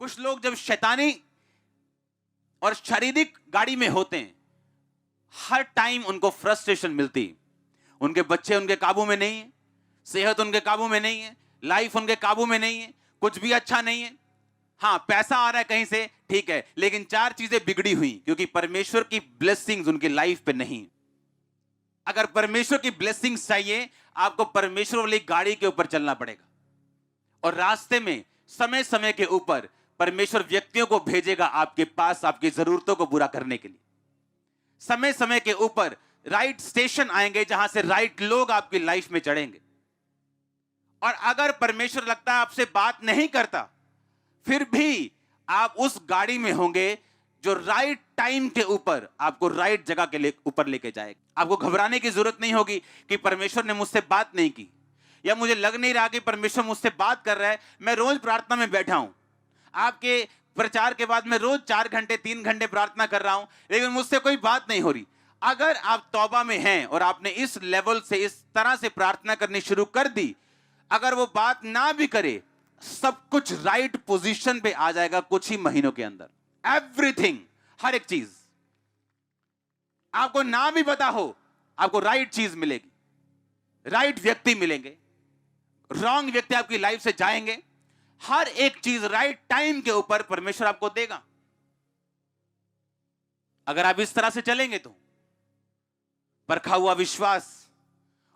कुछ लोग जब शैतानी और शारीरिक गाड़ी में होते हैं, हर टाइम उनको फ्रस्ट्रेशन मिलती है। उनके बच्चे उनके काबू में नहीं है, सेहत उनके काबू में नहीं है, लाइफ उनके काबू में नहीं है, कुछ भी अच्छा नहीं है। हाँ, पैसा आ रहा है कहीं से, ठीक है, लेकिन चार चीजें बिगड़ी हुई क्योंकि परमेश्वर की ब्लेसिंग्स उनकी लाइफ पे नहीं। अगर परमेश्वर की ब्लेसिंग्स चाहिए, आपको परमेश्वर वाली गाड़ी के ऊपर चलना पड़ेगा। और रास्ते में समय समय के ऊपर परमेश्वर व्यक्तियों को भेजेगा आपके पास आपकी जरूरतों को पूरा करने के लिए। समय समय के ऊपर राइट स्टेशन आएंगे जहां से राइट लोग आपकी लाइफ में चढ़ेंगे। और अगर परमेश्वर लगता है आपसे बात नहीं करता, फिर भी आप उस गाड़ी में होंगे जो राइट टाइम के ऊपर आपको राइट जगह के लिए ऊपर लेके जाएगा। आपको घबराने की जरूरत नहीं होगी कि परमेश्वर ने मुझसे बात नहीं की, या मुझे लग नहीं रहा कि परमेश्वर मुझसे बात कर रहा है। मैं रोज प्रार्थना में बैठा हूं, आपके प्रचार के बाद मैं रोज 4 घंटे 3 घंटे प्रार्थना कर रहा हूं, लेकिन मुझसे कोई बात नहीं हो रही। अगर आप तौबा में हैं और आपने इस लेवल से इस तरह से प्रार्थना करनी शुरू कर दी, अगर वो बात ना भी करे, सब कुछ राइट पोजीशन पे आ जाएगा कुछ ही महीनों के अंदर। एवरीथिंग, हर एक चीज आपको ना भी पता हो, आपको राइट चीज मिलेगी, राइट व्यक्ति मिलेंगे, रॉन्ग व्यक्ति आपकी लाइफ से जाएंगे। हर एक चीज राइट टाइम के ऊपर परमेश्वर आपको देगा। अगर आप इस तरह से चलेंगे तो परखा हुआ विश्वास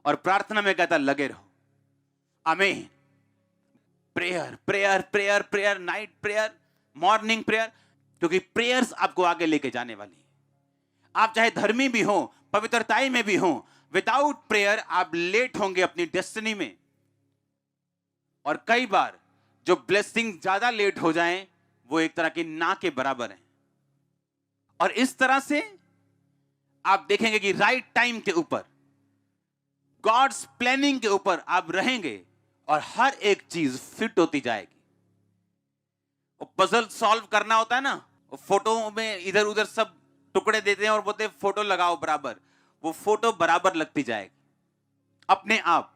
और प्रार्थना में कहता लगे रहो। आमीन। Prayer prayer prayer prayer, night prayer, morning prayer, क्योंकि प्रेयर्स आपको आगे लेके जाने वाली है। आप चाहे धर्मी भी हो, पवित्रताई में भी हो, विदाउट प्रेयर आप लेट होंगे अपनी डेस्टिनी में। और कई बार जो ब्लेसिंग ज्यादा लेट हो जाएं, वो एक तरह की ना के बराबर है। और इस तरह से आप देखेंगे कि राइट टाइम के ऊपर, गॉड्स प्लानिंग के ऊपर आप रहेंगे और हर एक चीज फिट होती जाएगी। वो पजल सॉल्व करना होता है ना, वो फोटो में इधर उधर सब टुकड़े देते हैं और बोलते हैं फोटो लगाओ बराबर, वो फोटो बराबर लगती जाएगी अपने आप।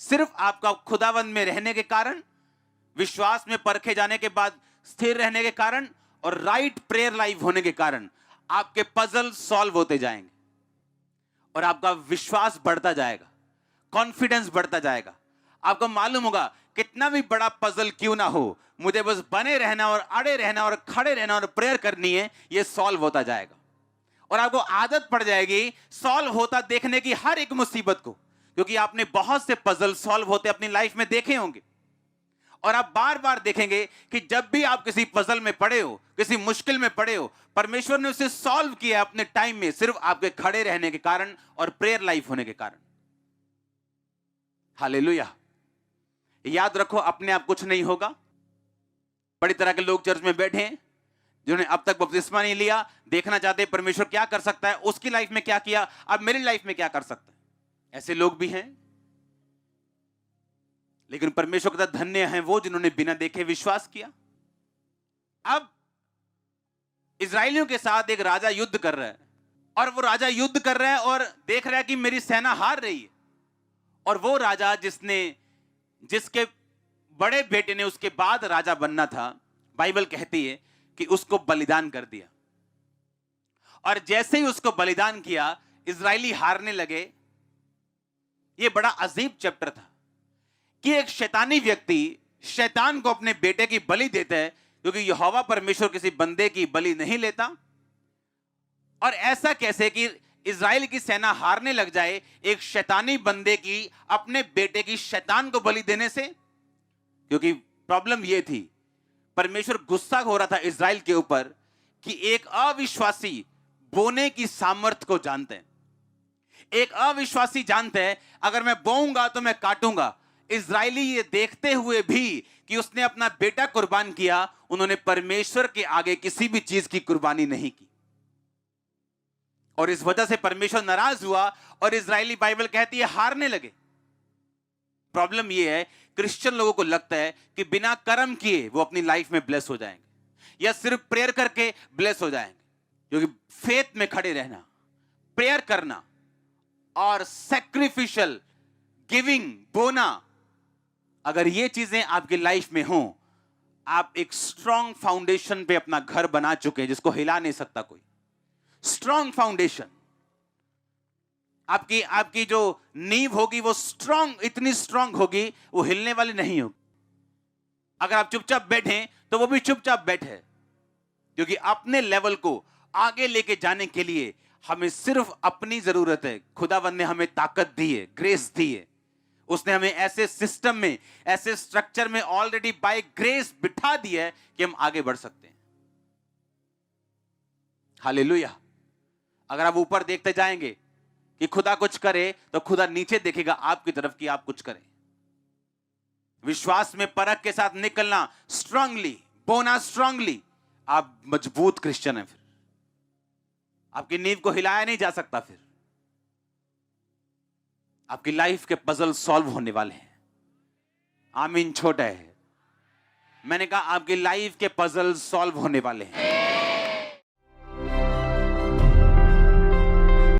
सिर्फ आपका खुदावंद में रहने के कारण, विश्वास में परखे जाने के बाद स्थिर रहने के कारण और राइट प्रेयर लाइफ होने के कारण आपके पजल सॉल्व होते जाएंगे और आपका विश्वास बढ़ता जाएगा, कॉन्फिडेंस बढ़ता जाएगा। आपको मालूम होगा कितना भी बड़ा पजल क्यों ना हो, मुझे बस बने रहना और अड़े रहना और खड़े रहना और प्रेयर करनी है, ये सॉल्व होता जाएगा। और आपको आदत पड़ जाएगी सॉल्व होता देखने की हर एक मुसीबत को, क्योंकि आपने बहुत से पजल सॉल्व होते अपनी लाइफ में देखे होंगे। और आप बार बार देखेंगे कि जब भी आप किसी पजल में पड़े हो, किसी मुश्किल में पड़े हो, परमेश्वर ने उसे सॉल्व किया अपने टाइम में, सिर्फ आपके खड़े रहने के कारण और प्रेयर लाइफ होने के कारण। हालेलुया। याद रखो, अपने आप कुछ नहीं होगा। बड़ी तरह के लोग चर्च में बैठे हैं जिन्होंने अब तक बपतिस्मा नहीं लिया, देखना चाहते हैं परमेश्वर क्या कर सकता है, उसकी लाइफ में क्या किया, अब मेरी लाइफ में क्या कर सकता है। ऐसे लोग भी हैं। लेकिन परमेश्वर कहता धन्य हैं वो जिन्होंने बिना देखे विश्वास किया। अब इजरायलियों के साथ एक राजा युद्ध कर रहा है, और वो राजा युद्ध कर रहा है और देख रहा है कि मेरी सेना हार रही है। और वो राजा जिसके बड़े बेटे ने उसके बाद राजा बनना था, बाइबल कहती है कि उसको बलिदान कर दिया। और जैसे ही उसको बलिदान किया, इजरायली हारने लगे। ये बड़ा अजीब चैप्टर था कि एक शैतानी व्यक्ति शैतान को अपने बेटे की बलि देता है, क्योंकि यहोवा परमेश्वर किसी बंदे की बलि नहीं लेता। और ऐसा कैसे कि इजराइल की सेना हारने लग जाए एक शैतानी बंदे की अपने बेटे की शैतान को बलि देने से? क्योंकि प्रॉब्लम यह थी, परमेश्वर गुस्सा हो रहा था इजराइल के ऊपर कि एक अविश्वासी बोने की सामर्थ्य को जानते हैं। एक अविश्वासी जानते हैं अगर मैं बोऊंगा तो मैं काटूंगा। इजरायली ये देखते हुए भी कि उसने अपना बेटा कुर्बान किया, उन्होंने परमेश्वर के आगे किसी भी चीज की कुर्बानी नहीं की। और इस वजह से परमेश्वर नाराज हुआ और इजरायली, बाइबल कहती है, हारने लगे। प्रॉब्लम यह है, क्रिश्चियन लोगों को लगता है कि बिना कर्म किए वो अपनी लाइफ में ब्लेस हो जाएंगे या सिर्फ प्रेयर करके ब्लेस हो जाएंगे। क्योंकि फेथ में खड़े रहना, प्रेयर करना और सैक्रिफिशियल गिविंग, बोना, अगर ये चीजें आपकी लाइफ में हो, आप एक स्ट्रॉन्ग फाउंडेशन पे अपना घर बना चुके हैं जिसको हिला नहीं सकता कोई। स्ट्रॉन्ग फाउंडेशन, आपकी आपकी जो नींव होगी वो स्ट्रॉन्ग, इतनी स्ट्रॉन्ग होगी वो हिलने वाली नहीं होगी। अगर आप चुपचाप बैठे तो वो भी चुपचाप बैठे, क्योंकि अपने लेवल को आगे लेके जाने के लिए हमें सिर्फ अपनी जरूरत है। खुदावंद ने हमें ताकत दी है, ग्रेस दी है। उसने हमें ऐसे सिस्टम में, ऐसे स्ट्रक्चर में ऑलरेडी बाय ग्रेस बिठा दिया है कि हम आगे बढ़ सकते हैं। हालेलुया। अगर आप ऊपर देखते जाएंगे कि खुदा कुछ करे तो खुदा नीचे देखेगा आपकी तरफ कि आप कुछ करें। विश्वास में परख के साथ निकलना, स्ट्रांगली बोना, स्ट्रांगली, आप मजबूत क्रिश्चियन हैं। फिर आपकी नींव को हिलाया नहीं जा सकता। फिर आपकी लाइफ के पजल सॉल्व होने वाले हैं। आमीन। छोटा है, मैंने कहा आपकी लाइफ के पजल सॉल्व होने वाले हैं।